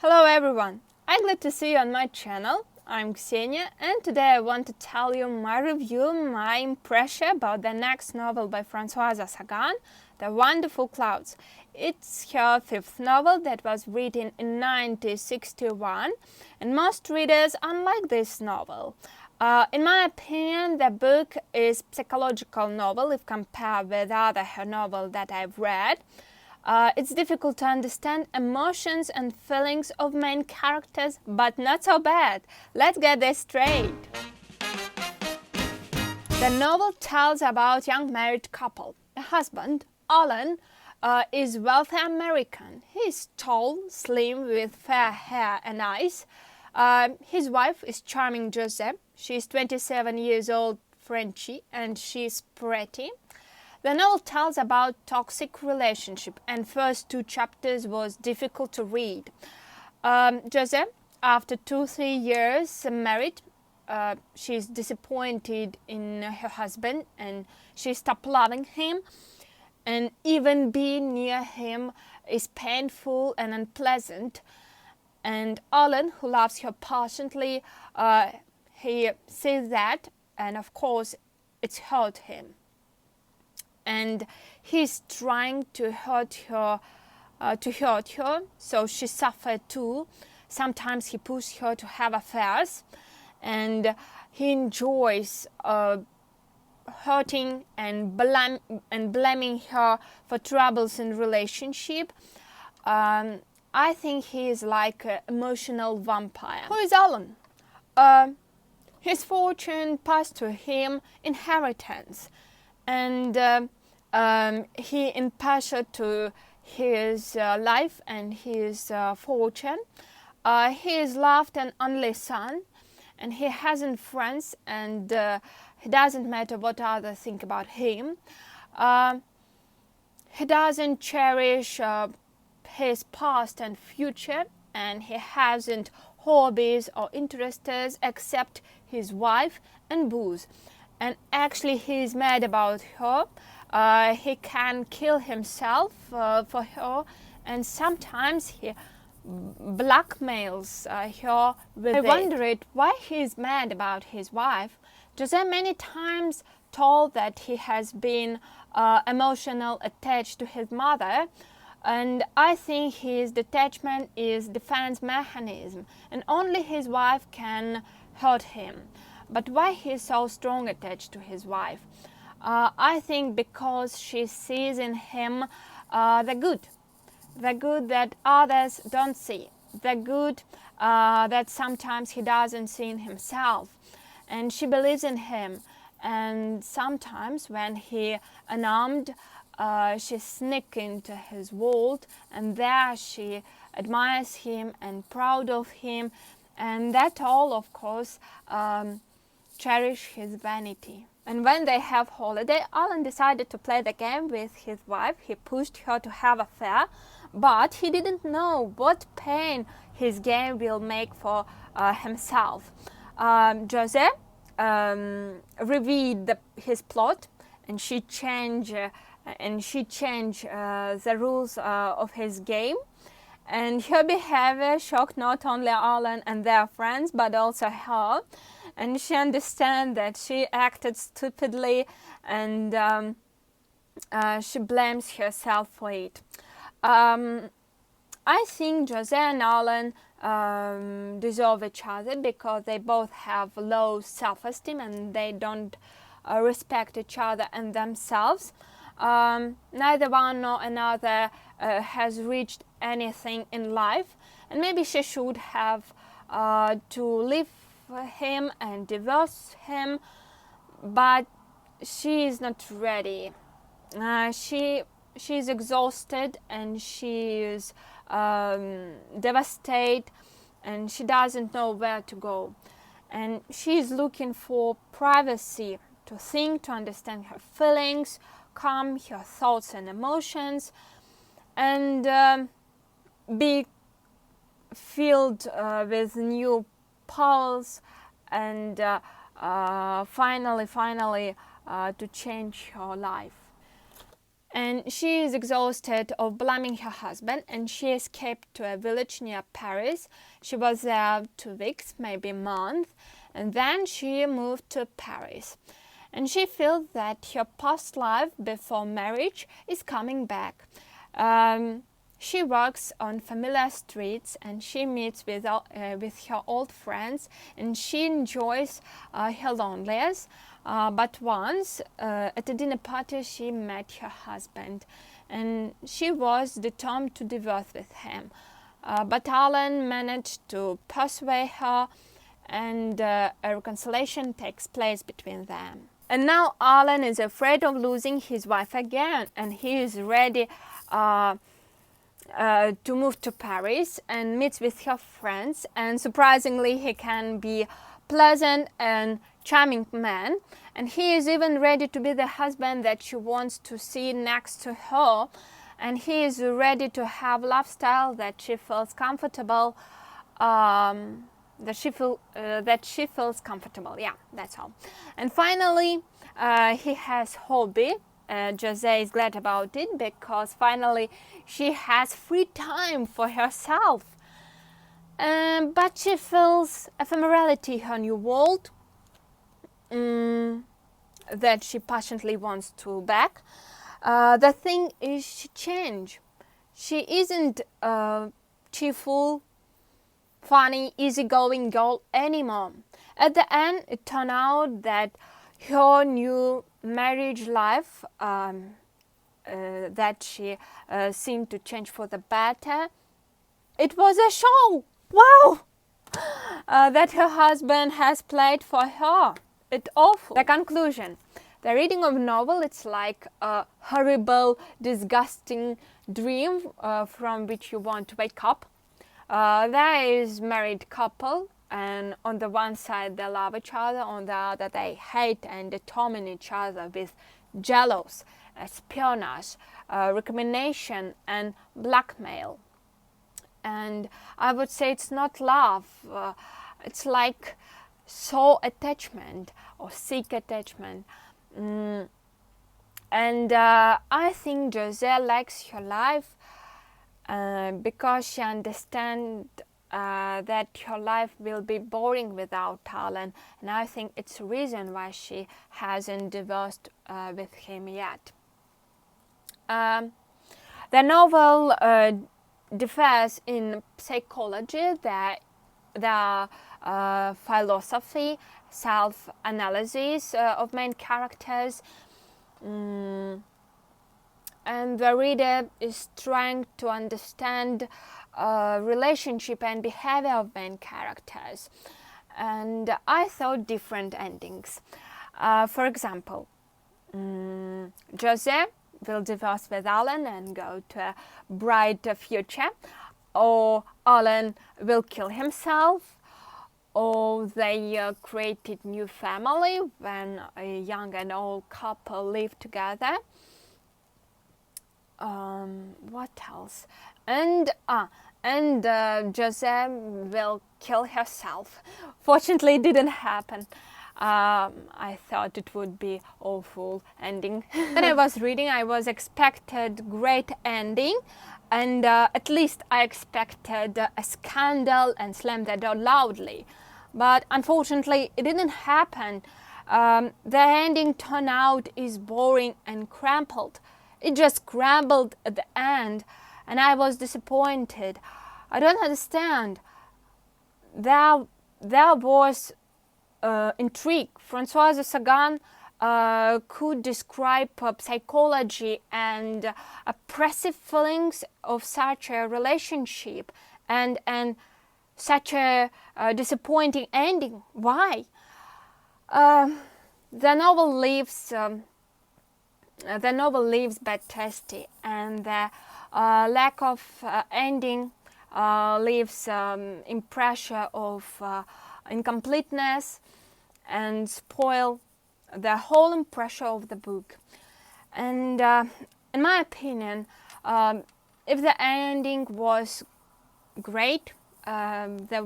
Hello everyone, I'm glad to see you on my channel. I'm Ksenia and today I want to tell you my review, my impression about the next novel by Francoise Sagan, The Wonderful Clouds. It's her fifth novel that was written in 1961 and most readers unlike this novel. In my opinion, the book is a psychological novel if compared with other her novels that I've read. It's difficult to understand emotions and feelings of main characters, but not so bad. Let's get this straight. The novel tells about a young married couple. The husband, Alan, is wealthy American. He is tall, slim, with fair hair and eyes. His wife is charming Joseph. She is 27 years old, Frenchy, and she is pretty. The novel tells about toxic relationship, and first two chapters was difficult to read. Joseph, after 2-3 years married, she's disappointed in her husband, and she stopped loving him. And even being near him is painful and unpleasant. And Alan, who loves her passionately, he sees that, and of course, it's hurt him. And he's trying to hurt her, so she suffered too. Sometimes he pushes her to have affairs, and he enjoys hurting and blaming her for troubles in relationship. I think he is like an emotional vampire. Who is Alan? His fortune passed to him inheritance. And he imparted to his life and his fortune. He is loved and only son, and he hasn't friends, and it doesn't matter what others think about him. He doesn't cherish his past and future, and he hasn't hobbies or interests except his wife and booze. And actually he is mad about her. He can kill himself for her, and sometimes he blackmails her with it. I wondered why he is mad about his wife. Jose many times told that he has been emotional attached to his mother, and I think his detachment is defense mechanism, and only his wife can hurt him. But why he is so strong attached to his wife? I think because she sees in him the good that others don't see, the good that sometimes he doesn't see in himself, and she believes in him. And sometimes when he unarmed, she sneaks into his world, and there she admires him and proud of him, and that all, of course, cherish his vanity. And when they have holiday, Alan decided to play the game with his wife. He pushed her to have an affair, but he didn't know what pain his game will make for himself. Jose revealed his plot, and she changed the rules of his game. And her behavior shocked not only Alan and their friends, but also her. And she understands that she acted stupidly, and she blames herself for it. I think Jose and Alan deserve each other because they both have low self-esteem and they don't respect each other and themselves. Neither one nor another has reached anything in life, and maybe she should have to leave him and divorce him, but she is not ready. She is exhausted, and she is devastated, and she doesn't know where to go, and she is looking for privacy, to think, to understand her feelings, calm her thoughts and emotions, and be filled with new powers, and finally to change her life. And she is exhausted of blaming her husband, and she escaped to a village near Paris. She was there 2 weeks, maybe a month, and then she moved to Paris. And she feels that her past life before marriage is coming back. She walks on familiar streets, and she meets with her old friends, and she enjoys her loneliness. But once at a dinner party she met her husband, and she was determined to divorce with him. But Alan managed to persuade her, and a reconciliation takes place between them. And now Alan is afraid of losing his wife again, and he is ready to move to Paris and meets with her friends. And surprisingly, he can be pleasant and charming man, and he is even ready to be the husband that she wants to see next to her, and he is ready to have a lifestyle that she feels comfortable, that she feels comfortable. Yeah, that's all. And finally, he has hobby. Jose is glad about it because finally she has free time for herself. But she feels ephemerality in her new world that she passionately wants to back. The thing is, she changed. She isn't a cheerful, funny, easygoing girl anymore. At the end, it turned out that her new marriage life, that she seemed to change for the better, it was a show. Wow! That her husband has played for her. It's awful. The conclusion. The reading of novel, it's like a horrible, disgusting dream from which you want to wake up. There is married couple, and on the one side they love each other, on the other they hate and determine each other with jealous, espionage, recrimination and blackmail. And I would say it's not love, it's like soul attachment or seek attachment. And I think Jose likes her life because she understands that her life will be boring without Alan, and I think it's a reason why she hasn't divorced with him yet. The novel differs in psychology, the philosophy, self-analysis of main characters, and the reader is trying to understand relationship and behavior of main characters. And I thought different endings. For example, Jose will divorce with Alan and go to a bright future, or Alan will kill himself, or they created new family when a young and old couple live together. What else? And Jose will kill herself. Fortunately, it didn't happen. I thought it would be awful ending. When I was reading, I was expected great ending, and at least I expected a scandal and slam the door loudly. But unfortunately, it didn't happen. The ending turned out is boring and crumpled. It just crumbled at the end, and I was disappointed. I don't understand. There was intrigue. Francoise Sagan could describe psychology and oppressive feelings of such a relationship and such a disappointing ending. Why? The novel leaves bad tasty, and the lack of ending leaves impression of incompleteness and spoil the whole impression of the book. And in my opinion, if the ending was great, the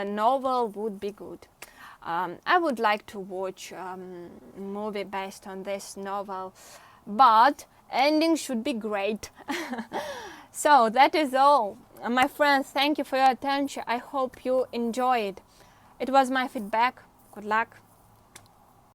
novel would be good. I would like to watch a movie based on this novel, but ending should be great. So that is all. My friends, thank you for your attention. I hope you enjoyed. It was my feedback. Good luck.